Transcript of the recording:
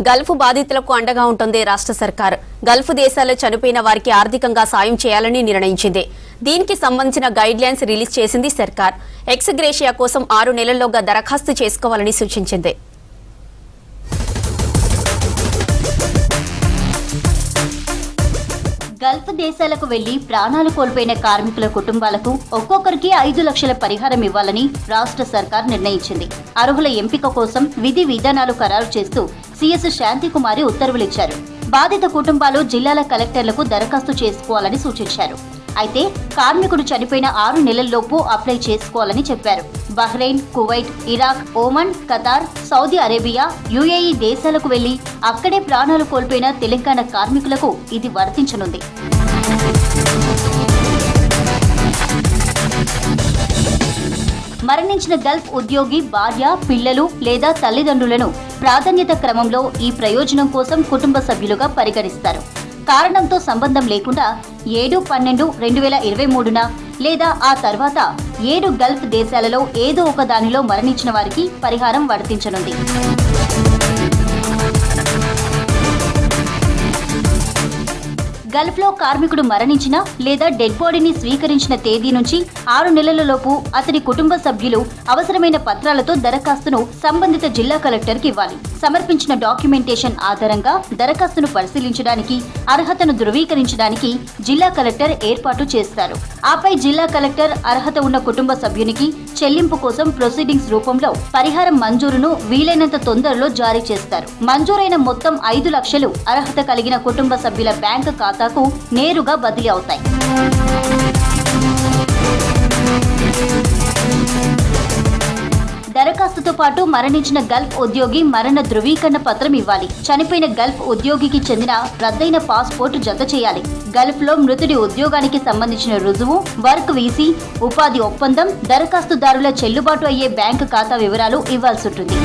Gulf బాధితులకు అండగా ఉంటుంది రాష్ట్ర సర్కార్. గల్ఫ్ దేశాల్లో చనిపోయిన వారికి ఆర్థికంగా సాయం చేయాలని నిర్ణయించింది. దీనికి సంబంధించిన గైడ్ లైన్స్ రిలీజ్ చేసింది సర్కార్. ఎక్స్ గ్రేషియా కోసం 6 నెలల్లోగా దరఖాస్తు చేసుకోవాలని సూచించింది. గల్ఫ్ దేశాలకు వెళ్లి ప్రాణాలు కోల్పోయిన కార్మికుల కుటుంబాలకు ఒక్కొక్కరికి 5 లక్షల పరిహారం ఇవ్వాలని రాష్ట్ర సర్కార్ నిర్ణయించింది. అర్హుల ఎంపిక కోసం విధి విధానాలు ఖరారు చేస్తూ సీఎస్ శాంతికుమారి ఉత్తర్వులిచ్చారు. బాధిత కుటుంబాలు జిల్లాల కలెక్టర్లకు దరఖాస్తు చేసుకోవాలని సూచించారు. అయితే కార్మికుడు చనిపోయిన 6 నెలల్లోపు అప్లై చేసుకోవాలని చెప్పారు. Bahrain, Kuwait, Iraq, Oman, Qatar, Saudi Arabia, UAE దేశాలకు వెళ్లి అక్కడే ప్రాణాలు కోల్పోయిన తెలంగాణ కార్మికులకు ఇది వర్తించనుంది. మరణించిన గల్ఫ్ ఉద్యోగి భార్య, పిల్లలు లేదా తల్లిదండ్రులను ప్రాధాన్యత క్రమంలో ఈ ప్రయోజనం కోసం కుటుంబ సభ్యులుగా పరిగణిస్తారు. కారణంతో సంబంధం లేకుండా 7/12/2023న లేదా ఆ తర్వాత 7 గల్ఫ్ దేశాలలో ఏదో ఒక దానిలో మరణించిన వారికి పరిహారం వర్తించనుంది. గల్ఫ్లో కార్మికుడు మరణించిన లేదా డెడ్ బాడీని స్వీకరించిన తేదీ నుంచి 6 నెలలలోపు అతని కుటుంబ సభ్యులు అవసరమైన పత్రాలతో దరఖాస్తును సంబంధిత జిల్లా కలెక్టర్కి ఇవ్వాలి. సమర్పించిన డాక్యుమెంటేషన్ ఆధారంగా దరఖాస్తును పరిశీలించడానికి, అర్హతను ధృవీకరించడానికి జిల్లా కలెక్టర్ ఏర్పాటు చేస్తారు. ఆపై జిల్లా కలెక్టర్ అర్హత ఉన్న కుటుంబ సభ్యునికి చెల్లింపు కోసం ప్రొసీడింగ్స్ రూపంలో పరిహారం మంజూరును వీలైనంత తొందరలో జారీ చేస్తారు. మంజూరైన మొత్తం 5 లక్షలు అర్హత కలిగిన కుటుంబ సభ్యుల బ్యాంకు ఖాతాకు నేరుగా బదిలీ అవుతాయి. దరఖాస్తుతో పాటు మరణించిన గల్ఫ్ ఉద్యోగి మరణ ధృవీకరణ పత్రం ఇవ్వాలి. చనిపోయిన గల్ఫ్ ఉద్యోగికి చెందిన రద్దయిన పాస్పోర్ట్ జత చేయాలి. గల్ఫ్లో మృతుడి ఉద్యోగానికి సంబంధించిన రుజువు, వర్క్ వీసీ, ఉపాధి ఒప్పందం, దరఖాస్తుదారుల చెల్లుబాటు అయ్యే బ్యాంకు ఖాతా వివరాలు ఇవ్వాల్సి ఉంటుంది.